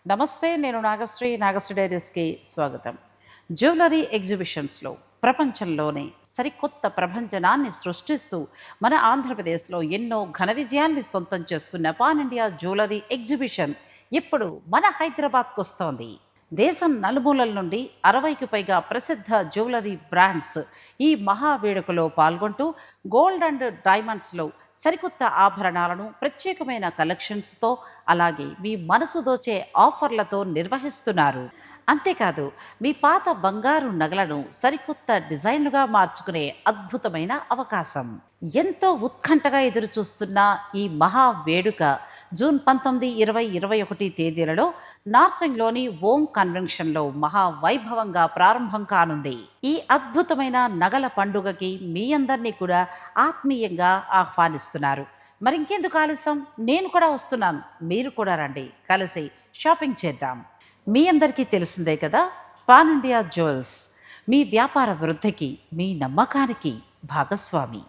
నమస్తే. నేను నాగశ్రీ డైరీస్కి స్వాగతం. జ్యువెలరీ ఎగ్జిబిషన్స్లో ప్రపంచంలోనే సరికొత్త ప్రభంజనాన్ని సృష్టిస్తూ మన ఆంధ్రప్రదేశ్లో ఎన్నో ఘన విజయాల్ని సొంతం చేసుకున్న పాన్ ఇండియా జ్యువెలరీ ఎగ్జిబిషన్ ఇప్పుడు మన హైదరాబాద్కు వస్తోంది. దేశం నలుమూలల నుండి 60కి పైగా ప్రసిద్ధ జ్యువెలరీ బ్రాండ్స్ ఈ మహావేడుకలో పాల్గొంటూ గోల్డ్ అండ్ డైమండ్స్లో సరికొత్త ఆభరణాలను ప్రత్యేకమైన కలెక్షన్స్తో అలాగే మీ మనసు దోచే ఆఫర్లతో నిర్వహిస్తున్నారు. అంతేకాదు, మీ పాత బంగారు నగలను సరికొత్త డిజైన్లుగా మార్చుకునే అద్భుతమైన అవకాశం. ఎంతో ఉత్కంఠగా ఎదురుచూస్తున్న ఈ మహా వేడుక జూన్ 19, 20, 21 తేదీలలో నార్సింగ్లోని ఓం కన్వెన్షన్లో మహావైభవంగా ప్రారంభం కానుంది. ఈ అద్భుతమైన నగల పండుగకి మీ అందరినీ కూడా ఆత్మీయంగా ఆహ్వానిస్తున్నారు. మరింకెందుకు ఆలస్యం, నేను కూడా వస్తున్నాను. మీరు కూడా రండి, కలిసి షాపింగ్ చేద్దాం. మీ అందరికీ తెలిసిందే కదా, పాన్ ఇండియా జ్యువెల్స్ మీ వ్యాపార వృద్ధికి, మీ నమ్మకానికి భాగస్వామి.